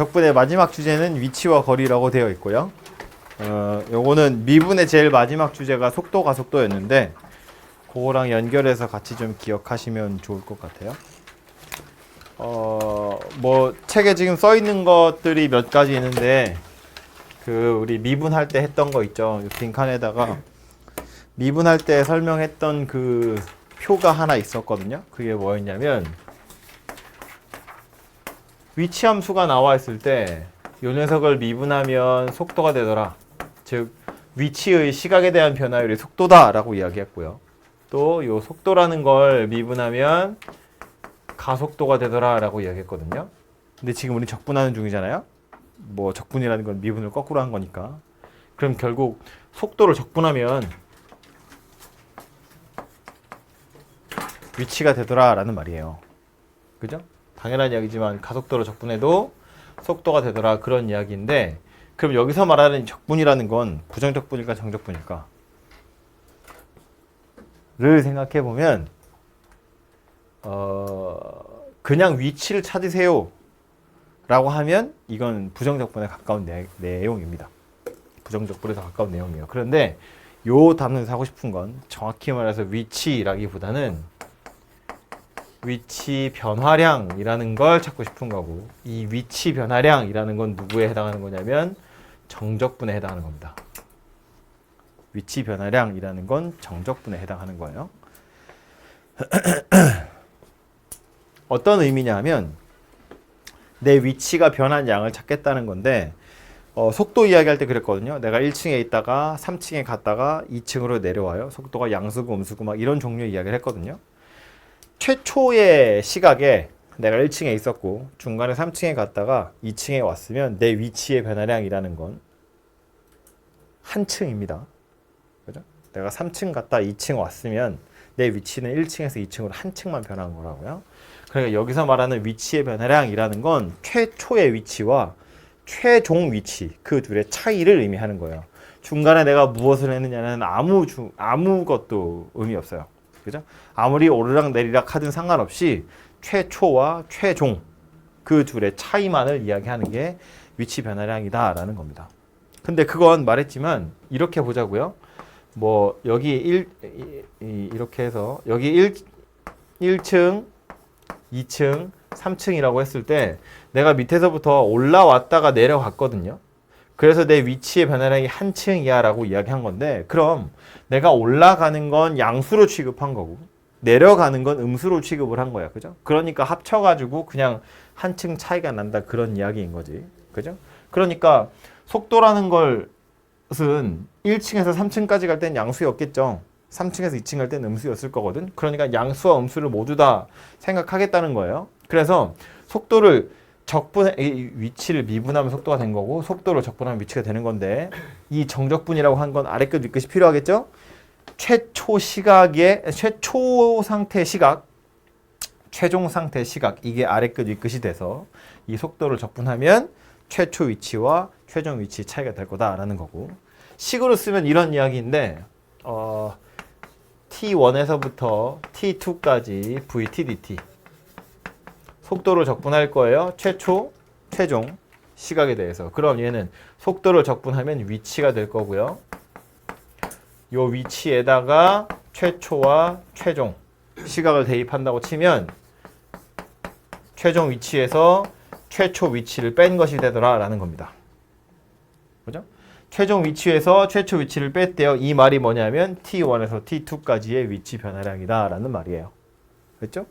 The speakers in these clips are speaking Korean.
적분의 마지막 주제는 위치와 거리라고 되어 있고요. 요거는 미분의 제일 마지막 주제가 속도, 가속도였는데 그거랑 연결해서 같이 좀 기억하시면 좋을 것 같아요. 뭐 책에 지금 써 있는 것들이 몇 가지 있는데 우리 미분할 때 했던 거 있죠. 빈칸에다가 미분할 때 설명했던 그 표가 하나 있었거든요. 그게 뭐였냐면 위치 함수가 나와 있을 때 이 녀석을 미분하면 속도가 되더라. 즉 위치의 시각에 대한 변화율이 속도다라고 이야기했고요. 또 이 속도라는 걸 미분하면 가속도가 되더라라고 이야기했거든요. 근데 지금 우리 적분하는 중이잖아요. 뭐 적분이라는 건 미분을 거꾸로 한 거니까. 그럼 결국 속도를 적분하면 위치가 되더라라는 말이에요. 그죠? 당연한 이야기지만 가속도를 적분해도 속도가 되더라 그런 이야기인데 그럼 여기서 말하는 적분이라는 건 부정적분일까 정적분일까? 를 생각해 보면 그냥 위치를 찾으세요 라고 하면 이건 부정적분에 가까운 내용입니다. 부정적분에 더 가까운 내용이에요. 그런데 요 단어에서 하고 싶은 건 정확히 말해서 위치라기보다는 위치 변화량이라는 걸 찾고 싶은 거고 이 위치 변화량이라는 건 누구에 해당하는 거냐면 정적분에 해당하는 겁니다. 위치 변화량이라는 건 정적분에 해당하는 거예요. 어떤 의미냐 하면 내 위치가 변한 양을 찾겠다는 건데 속도 이야기할 때 그랬거든요. 내가 1층에 있다가 3층에 갔다가 2층으로 내려와요. 속도가 양수고 음수고 막 이런 종류의 이야기를 했거든요. 최초의 시각에 내가 1층에 있었고 중간에 3층에 갔다가 2층에 왔으면 내 위치의 변화량이라는 건 한 층입니다. 그죠? 내가 3층 갔다 2층 왔으면 내 위치는 1층에서 2층으로 한 층만 변한 거라고요. 그러니까 여기서 말하는 위치의 변화량이라는 건 최초의 위치와 최종 위치 그 둘의 차이를 의미하는 거예요. 중간에 내가 무엇을 했느냐는 아무것도 의미 없어요. 그죠? 아무리 오르락 내리락 하든 상관없이 최초와 최종 그 둘의 차이만을 이야기하는 게 위치 변화량이다라는 겁니다. 근데 그건 말했지만 이렇게 보자고요. 뭐 여기 이렇게 해서 여기 1층, 2층, 3층이라고 했을 때 내가 밑에서부터 올라왔다가 내려갔거든요. 그래서 내 위치의 변화량이 한 층이야 라고 이야기한 건데 그럼 내가 올라가는 건 양수로 취급한 거고 내려가는 건 음수로 취급을 한 거야. 그죠? 그러니까 합쳐가지고 그냥 한 층 차이가 난다 그런 이야기인 거지. 그죠? 그러니까 속도라는 것은 1층에서 3층까지 갈 땐 양수였겠죠. 3층에서 2층 갈 땐 음수였을 거거든. 그러니까 양수와 음수를 모두 다 생각하겠다는 거예요. 그래서 속도를 위치를 미분하면 속도가 된 거고 속도를 적분하면 위치가 되는 건데 이 정적분이라고 한 건 아래끝 윗끝이 필요하겠죠? 최초 상태 시각, 최종 상태 시각 이게 아래끝 윗끝이 돼서 이 속도를 적분하면 최초 위치와 최종 위치 차이가 될 거다라는 거고 식으로 쓰면 이런 이야기인데 T1에서부터 T2까지 VT, DT 속도를 적분할 거예요. 최초, 최종 시각에 대해서. 그럼 얘는 속도를 적분하면 위치가 될 거고요. 요 위치에다가 최초와 최종 시각을 대입한다고 치면 최종 위치에서 최초 위치를 뺀 것이 되더라라는 겁니다. 그죠? 최종 위치에서 최초 위치를 뺐대요. 이 말이 뭐냐면 T1에서 T2까지의 위치 변화량이다라는 말이에요. 그렇죠?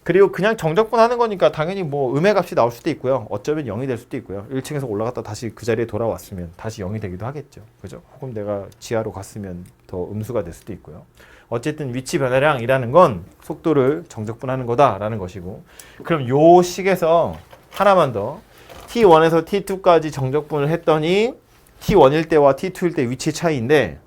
그리고 그냥 정적분 하는 거니까 당연히 뭐 음의 값이 나올 수도 있고요. 어쩌면 0이 될 수도 있고요. 1층에서 올라갔다 다시 그 자리에 돌아왔으면 다시 0이 되기도 하겠죠. 그죠? 혹은 내가 지하로 갔으면 더 음수가 될 수도 있고요. 어쨌든 위치 변화량이라는 건 속도를 정적분하는 거다라는 것이고 그럼 요 식에서 하나만 더 T1에서 T2까지 정적분을 했더니 T1일 때와 T2일 때 위치 차이인데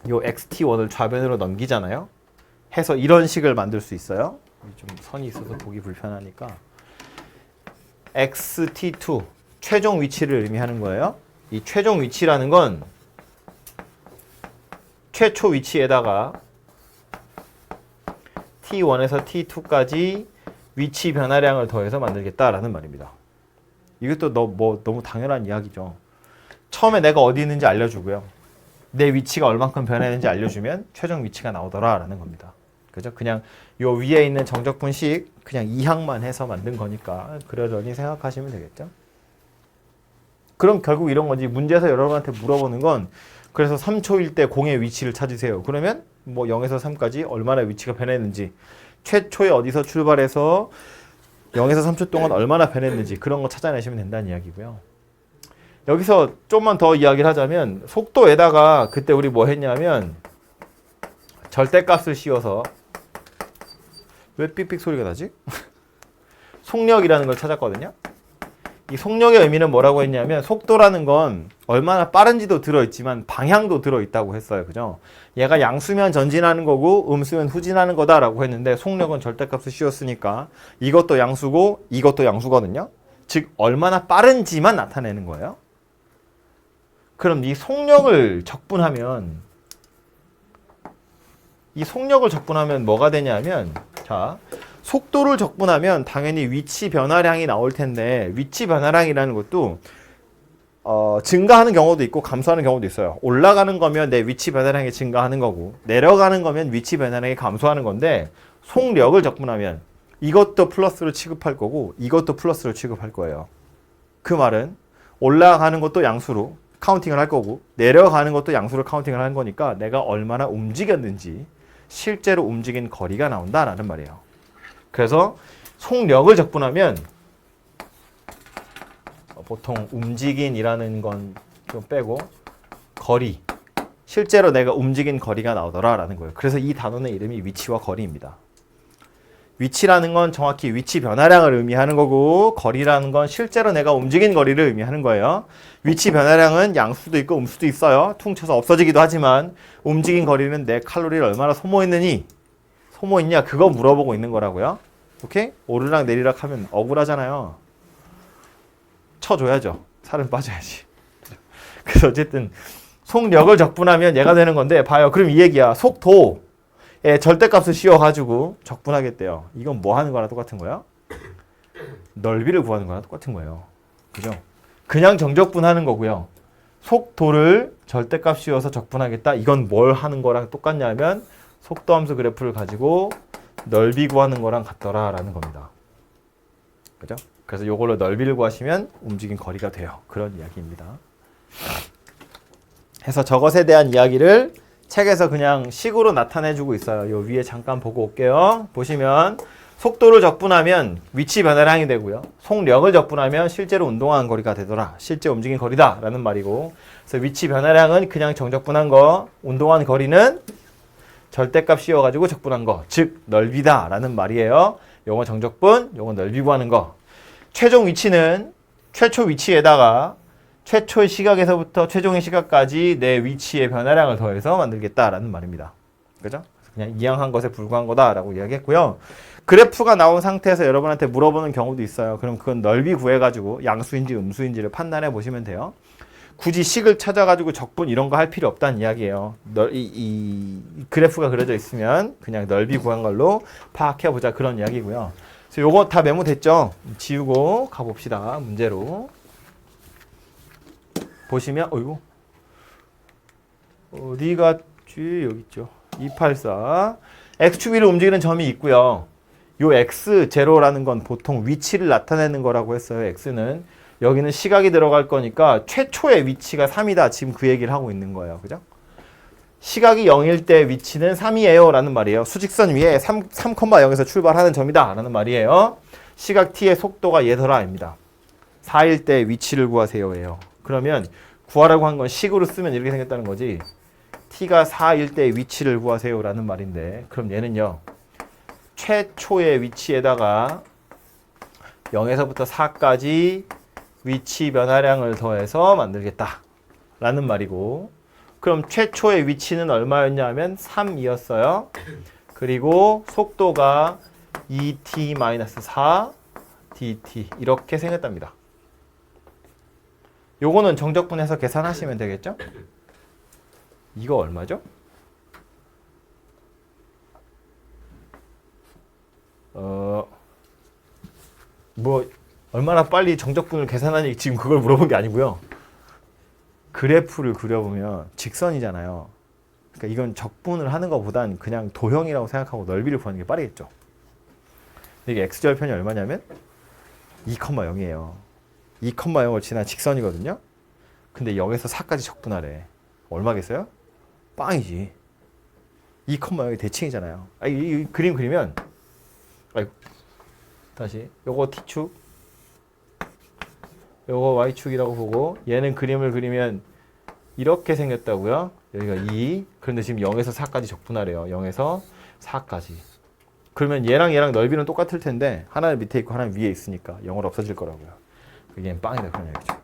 요 XT1을 좌변으로 넘기잖아요. 해서 이런 식을 만들 수 있어요. 좀 선이 있어서 보기 불편하니까 XT2 최종 위치를 의미하는 거예요. 이 최종 위치라는 건 최초 위치에다가 T1에서 T2까지 위치 변화량을 더해서 만들겠다라는 말입니다. 이것도 너무 당연한 이야기죠. 처음에 내가 어디 있는지 알려주고요. 내 위치가 얼만큼 변했는지 알려주면 최종 위치가 나오더라라는 겁니다. 그죠? 그냥 요 위에 있는 정적분식 그냥 이항만 해서 만든 거니까 그러려니 생각하시면 되겠죠. 그럼 결국 이런 거지. 문제에서 여러분한테 물어보는 건 그래서 3초일 때 공의 위치를 찾으세요. 그러면 뭐 0에서 3까지 얼마나 위치가 변했는지, 최초에 어디서 출발해서 0에서 3초 동안 얼마나 변했는지 그런 거 찾아내시면 된다는 이야기고요. 여기서 좀만 더 이야기를 하자면 속도에다가 그때 우리 뭐 했냐면 절대값을 씌워서 왜 삑삑 소리가 나지? 속력이라는 걸 찾았거든요. 이 속력의 의미는 뭐라고 했냐면 속도라는 건 얼마나 빠른지도 들어있지만 방향도 들어있다고 했어요. 그죠? 얘가 양수면 전진하는 거고 음수면 후진하는 거다라고 했는데 속력은 절대값을 씌웠으니까 이것도 양수고 이것도 양수거든요. 즉 얼마나 빠른지만 나타내는 거예요. 그럼 이 속력을 적분하면 뭐가 되냐면 자 속도를 적분하면 당연히 위치 변화량이 나올 텐데 위치 변화량이라는 것도 증가하는 경우도 있고 감소하는 경우도 있어요. 올라가는 거면 내 위치 변화량이 증가하는 거고 내려가는 거면 위치 변화량이 감소하는 건데 속력을 적분하면 이것도 플러스로 취급할 거고 이것도 플러스로 취급할 거예요. 그 말은 올라가는 것도 양수로 카운팅을 할 거고 내려가는 것도 양수로 카운팅을 하는 거니까 내가 얼마나 움직였는지 실제로 움직인 거리가 나온다라는 말이에요. 그래서 속력을 적분하면 보통 움직인이라는 건 좀 빼고 거리, 실제로 내가 움직인 거리가 나오더라라는 거예요. 그래서 이 단어의 이름이 위치와 거리입니다. 위치라는 건 정확히 위치 변화량을 의미하는 거고 거리라는 건 실제로 내가 움직인 거리를 의미하는 거예요. 위치 변화량은 양수도 있고 음수도 있어요. 퉁쳐서 없어지기도 하지만 움직인 거리는 내 칼로리를 얼마나 소모했냐 그거 물어보고 있는 거라고요. 오케이? 오르락 내리락 하면 억울하잖아요. 쳐줘야죠. 살은 빠져야지. 그래서 어쨌든 속력을 적분하면 얘가 되는 건데 봐요. 그럼 이 얘기야. 속도에 절대값을 씌워가지고 적분하겠대요. 이건 뭐 하는 거랑 똑같은 거야? 넓이를 구하는 거랑 똑같은 거예요. 그죠? 그냥 정적분하는 거고요. 속도를 절대값 씌워서 적분하겠다. 이건 뭘 하는 거랑 똑같냐면 속도함수 그래프를 가지고 넓이 구하는 거랑 같더라라는 겁니다. 그죠? 그래서 이걸로 넓이를 구하시면 움직인 거리가 돼요. 그런 이야기입니다. 해서 저것에 대한 이야기를 책에서 그냥 식으로 나타내주고 있어요. 요 위에 잠깐 보고 올게요. 보시면 속도를 적분하면 위치 변화량이 되고요. 속력을 적분하면 실제로 운동한 거리가 되더라. 실제 움직인 거리다 라는 말이고 그래서 위치 변화량은 그냥 정적분한 거, 운동한 거리는 절대값 씌워가지고 적분한 거, 즉 넓이다 라는 말이에요. 요거 정적분, 요거 넓이 구하는 거. 최종 위치는 최초 위치에다가 최초의 시각에서부터 최종의 시각까지 내 위치의 변화량을 더해서 만들겠다라는 말입니다. 그죠? 그냥 이항한 것에 불과한 거다라고 이야기했고요. 그래프가 나온 상태에서 여러분한테 물어보는 경우도 있어요. 그럼 그건 넓이 구해가지고 양수인지 음수인지를 판단해 보시면 돼요. 굳이 식을 찾아가지고 적분 이런 거 할 필요 없다는 이야기예요. 이 그래프가 그려져 있으면 그냥 넓이 구한 걸로 파악해보자 그런 이야기고요. 그래서 요거 다 메모됐죠? 지우고 가봅시다. 문제로. 보시면 어이구 어디 갔지? 여기 있죠. 284 x축 위를 움직이는 점이 있고요. 요 x0라는 건 보통 위치를 나타내는 거라고 했어요. x는 여기는 시각이 들어갈 거니까 최초의 위치가 3이다. 지금 그 얘기를 하고 있는 거예요. 그죠? 시각이 0일 때 위치는 3이에요 라는 말이에요. 수직선 위에 3,0에서 출발하는 점이다 라는 말이에요. 시각 t의 속도가 얘더라입니다. 4일 때 위치를 구하세요예요. 그러면 구하라고 한 건 식으로 쓰면 이렇게 생겼다는 거지. t가 4일 때 위치를 구하세요 라는 말인데 그럼 얘는요. 최초의 위치에다가 0에서부터 4까지 위치 변화량을 더해서 만들겠다 라는 말이고 그럼 최초의 위치는 얼마였냐면 3이었어요. 그리고 속도가 2t-4 dt 이렇게 생겼답니다. 요거는 정적분해서 계산하시면 되겠죠? 이거 얼마죠? 뭐 얼마나 빨리 정적분을 계산하니 지금 그걸 물어본 게 아니고요. 그래프를 그려보면 직선이잖아요. 그러니까 이건 적분을 하는 것보단 그냥 도형이라고 생각하고 넓이를 구하는 게 빠르겠죠. 이게 x절편이 얼마냐면 2,0이에요. 2,0을 지난 직선이거든요. 근데 0에서 4까지 적분하래. 얼마겠어요? 빵이지. 2,0이 대칭이잖아요. 이 그림 그리면 다시 요거 t축 요거 y축이라고 보고 얘는 그림을 그리면 이렇게 생겼다고요. 여기가 2. 그런데 지금 0에서 4까지 적분하래요. 0에서 4까지. 그러면 얘랑 넓이는 똑같을 텐데 하나는 밑에 있고 하나는 위에 있으니까 0으로 없어질 거라고요. 얘는 빵이다 그런 얘기죠.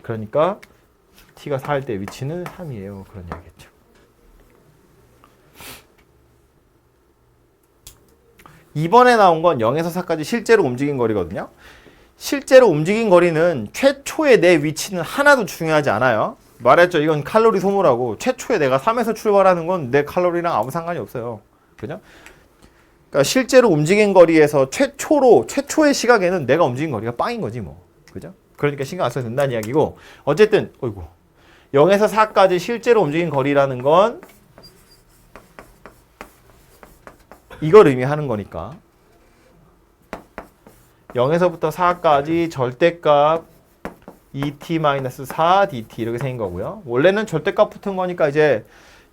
그러니까 t가 4일 때 위치는 3이에요. 그런 얘기겠죠. 이번에 나온 건 0에서 4까지 실제로 움직인 거리거든요. 실제로 움직인 거리는 최초의 내 위치는 하나도 중요하지 않아요. 말했죠. 이건 칼로리 소모라고. 최초에 내가 3에서 출발하는 건 내 칼로리랑 아무 상관이 없어요. 그죠? 그러니까 실제로 움직인 거리에서 최초의 시각에는 내가 움직인 거리가 빵인 거지 뭐. 그죠? 그러니까 신경 안 써도 된다는 이야기고. 어쨌든 0에서 4까지 실제로 움직인 거리라는 건 이걸 의미하는 거니까 0에서부터 4까지 절대값 2t-4 dt 이렇게 생긴 거고요. 원래는 절대값 붙은 거니까 이제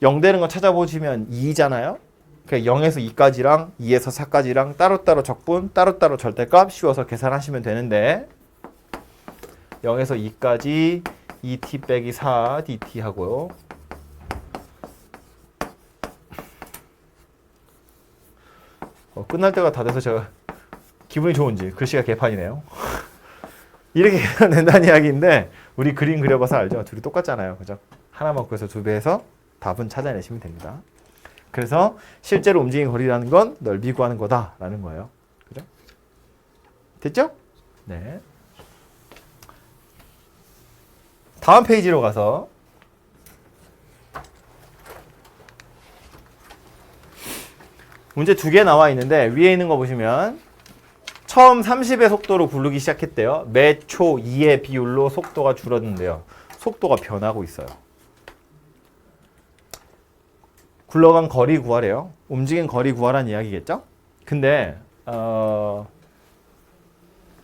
0 되는 거 찾아보시면 2잖아요. 그러니까 0에서 2까지랑 2에서 4까지랑 따로따로 적분, 따로따로 절대값 씌워서 계산하시면 되는데 0에서 2까지 2t 빼기 4 dt 하고요. 끝날 때가 다 돼서 제가 기분이 좋은지 글씨가 개판이네요. 이렇게 된다는 이야기인데 우리 그림 그려봐서 알죠? 둘이 똑같잖아요. 그죠? 하나만 구해서 2배 해서 답은 찾아내시면 됩니다. 그래서 실제로 움직인 거리라는 건 넓이 구하는 거다라는 거예요. 그죠? 됐죠? 네. 다음 페이지로 가서 문제 2개 나와 있는데 위에 있는 거 보시면 처음 30의 속도로 굴르기 시작했대요. 매 초 2의 비율로 속도가 줄어든대요. 속도가 변하고 있어요. 굴러간 거리 구하래요. 움직인 거리 구하라는 이야기겠죠? 근데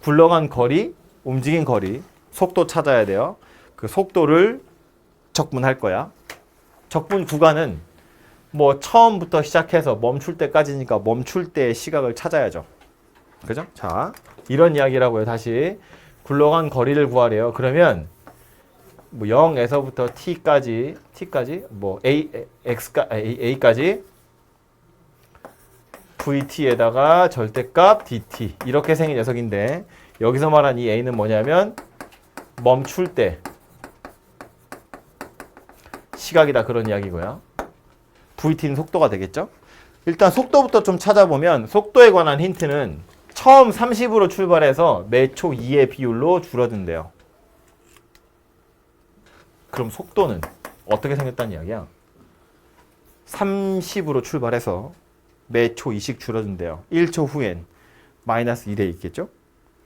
굴러간 거리, 움직인 거리, 속도 찾아야 돼요. 그 속도를 적분할 거야. 적분 구간은 뭐 처음부터 시작해서 멈출 때까지니까 멈출 때의 시각을 찾아야죠. 그죠? 자, 이런 이야기라고요. 다시 굴러간 거리를 구하래요. 그러면 뭐 0에서부터 t까지 뭐 a까지 vt에다가 절대값 dt 이렇게 생긴 녀석인데 여기서 말한 이 a는 뭐냐면 멈출 때 시각이다 그런 이야기고요. vt는 속도가 되겠죠. 일단 속도부터 좀 찾아보면 속도에 관한 힌트는 처음 30으로 출발해서 매 초 2의 비율로 줄어든대요. 그럼 속도는 어떻게 생겼다는 이야기야? 30으로 출발해서 매 초 2씩 줄어든대요. 1초 후엔 마이너스 2돼 있겠죠?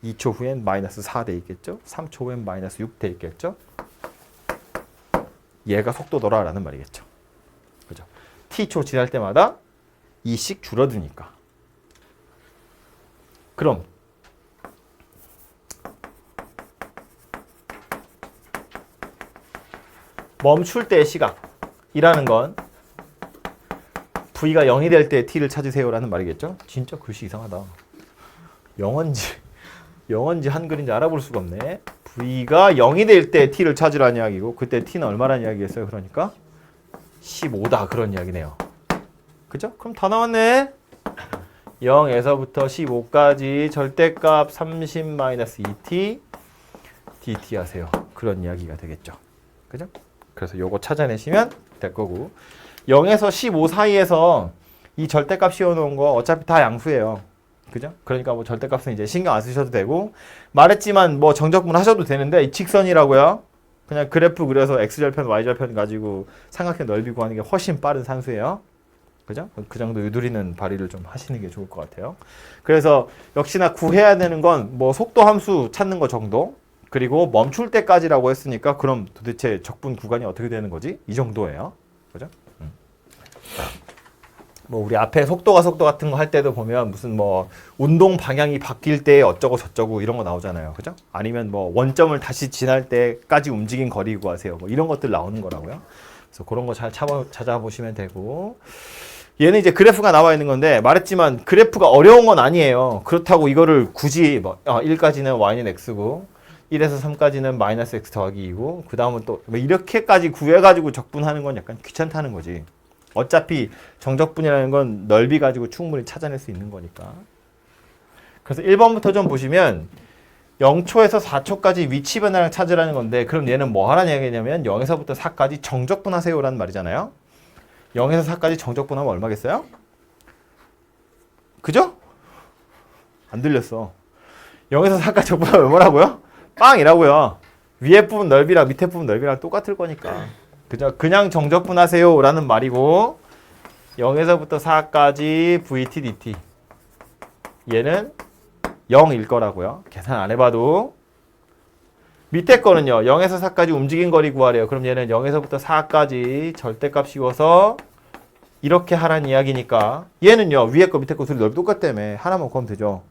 2초 후엔 마이너스 4돼 있겠죠? 3초 후엔 마이너스 6돼 있겠죠? 얘가 속도더라라는 말이겠죠. 그죠? t초 지날 때마다 2씩 줄어드니까. 그럼 멈출 때의 시각이라는 건 v가 0이 될 때 t를 찾으세요라는 말이겠죠? 진짜 글씨 이상하다. 영어인지 한글인지 알아볼 수가 없네. v가 0이 될 때 t를 찾으라는 이야기고 그때 t는 얼마라는 이야기겠어요? 그러니까 15다 그런 이야기네요. 그죠? 그럼 다 나왔네. 0에서부터 15까지 절대값 30-2t dt 하세요. 그런 이야기가 되겠죠. 그죠? 그래서 요거 찾아내시면 될 거고 0에서 15 사이에서 이 절대값 씌워놓은 거 어차피 다 양수예요. 그죠? 그러니까 뭐 절대값은 이제 신경 안 쓰셔도 되고 말했지만 뭐 정적분 하셔도 되는데 직선이라고요. 그냥 그래프 그려서 x절편, y절편 가지고 삼각형 넓이 구하는 게 훨씬 빠른 산수예요. 그죠? 그 정도 유도리는 발휘를 좀 하시는 게 좋을 것 같아요. 그래서 역시나 구해야 되는 건 뭐 속도 함수 찾는 거 정도, 그리고 멈출 때까지라고 했으니까 그럼 도대체 적분 구간이 어떻게 되는 거지? 이 정도예요. 그죠? 뭐 우리 앞에 속도 같은 거 할 때도 보면 무슨 뭐 운동 방향이 바뀔 때 어쩌고 저쩌고 이런 거 나오잖아요. 그죠? 아니면 뭐 원점을 다시 지날 때까지 움직인 거리 구하세요. 뭐 이런 것들 나오는 거라고요. 그래서 그런 거 잘 찾아보시면 되고, 얘는 이제 그래프가 나와 있는 건데 말했지만 그래프가 어려운 건 아니에요. 그렇다고 이거를 굳이 뭐 1까지는 y는 x고 1에서 3까지는 마이너스 x 더하기 2고 그 다음은 또 뭐 이렇게까지 구해가지고 적분하는 건 약간 귀찮다는 거지. 어차피 정적분이라는 건 넓이 가지고 충분히 찾아낼 수 있는 거니까. 그래서 1번부터 좀 보시면 0초에서 4초까지 위치 변화량 찾으라는 건데, 그럼 얘는 뭐 하라는 얘기냐면 0에서부터 4까지 정적분하세요라는 말이잖아요. 0에서 4까지 정적분하면 얼마겠어요? 그죠? 안 들렸어. 0에서 4까지 적분하면 얼마라고요? 빵이라고요. 위에 부분 넓이랑 밑에 부분 넓이랑 똑같을 거니까. 그죠? 그냥 정적분하세요 라는 말이고, 0에서부터 4까지 VT, DT. 얘는 0일 거라고요. 계산 안 해봐도. 밑에 거는요, 0에서 4까지 움직인 거리 구하래요. 그럼 얘는 0에서부터 4까지 절대값 씌워서 이렇게 하라는 이야기니까, 얘는요, 위에 거 밑에 거 둘이 넓이 똑같다며. 하나만 구하면 되죠.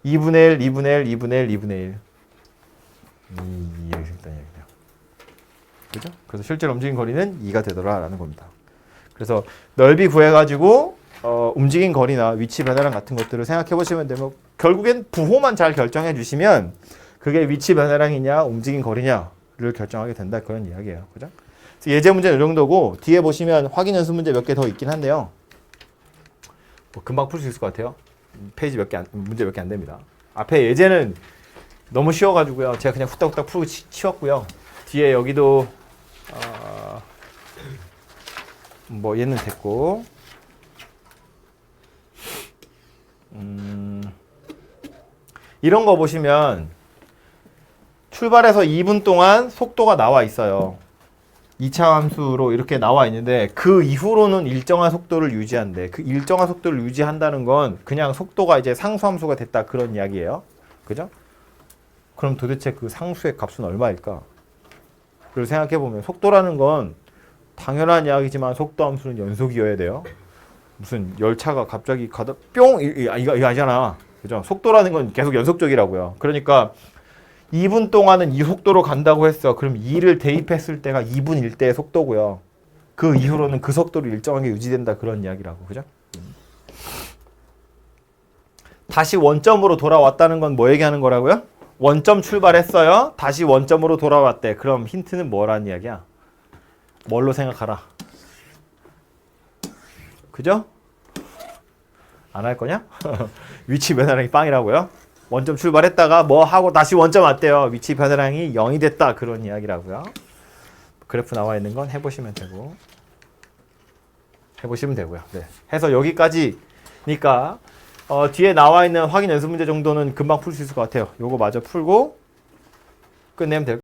2분의 1, 2분의 1, 2분의 1, 2분의 1. 이렇게 됐다는 얘기네요. 그죠? 그래서 실제로 움직인 거리는 2가 되더라라는 겁니다. 그래서 넓이 구해가지고 움직인 거리나 위치 변화량 같은 것들을 생각해 보시면 되면, 결국엔 부호만 잘 결정해 주시면 그게 위치 변화량이냐 움직인 거리냐를 결정하게 된다, 그런 이야기예요. 그죠? 그래서 예제 문제는 이 정도고, 뒤에 보시면 확인 연습 문제 몇 개 더 있긴 한데요. 뭐 금방 풀 수 있을 것 같아요. 페이지 문제 몇 개 안 됩니다. 앞에 예제는 너무 쉬워가지고요. 제가 그냥 후딱후딱 풀고 치웠고요. 뒤에 여기도 뭐 얘는 됐고, 이런 거 보시면 출발해서 2분 동안 속도가 나와 있어요. 2차 함수로 이렇게 나와 있는데 그 이후로는 일정한 속도를 유지한대. 그 일정한 속도를 유지한다는 건 그냥 속도가 이제 상수함수가 됐다, 그런 이야기예요. 그죠? 그럼 도대체 그 상수의 값은 얼마일까? 그걸 생각해보면 속도라는 건 당연한 이야기지만 속도함수는 연속이어야 돼요. 무슨 열차가 갑자기 가다 뿅! 이거 아니잖아. 그죠? 속도라는 건 계속 연속적이라고요. 그러니까 2분 동안은 이 속도로 간다고 했어. 그럼 2를 대입했을 때가 2분일 때의 속도고요. 그 이후로는 그 속도를 일정하게 유지된다, 그런 이야기라고. 그죠? 다시 원점으로 돌아왔다는 건 뭐 얘기하는 거라고요? 원점 출발했어요. 다시 원점으로 돌아왔대. 그럼 힌트는 뭐라는 이야기야? 뭘로 생각하라? 그죠? 안 할 거냐? 위치 변화량이 빵이라고요? 원점 출발했다가 뭐 하고 다시 원점 왔대요. 위치 변화량이 0이 됐다, 그런 이야기라고요. 그래프 나와 있는 건 해보시면 되고요. 네. 해서 여기까지니까 뒤에 나와 있는 확인 연습 문제 정도는 금방 풀 수 있을 것 같아요. 요거 마저 풀고 끝내면 될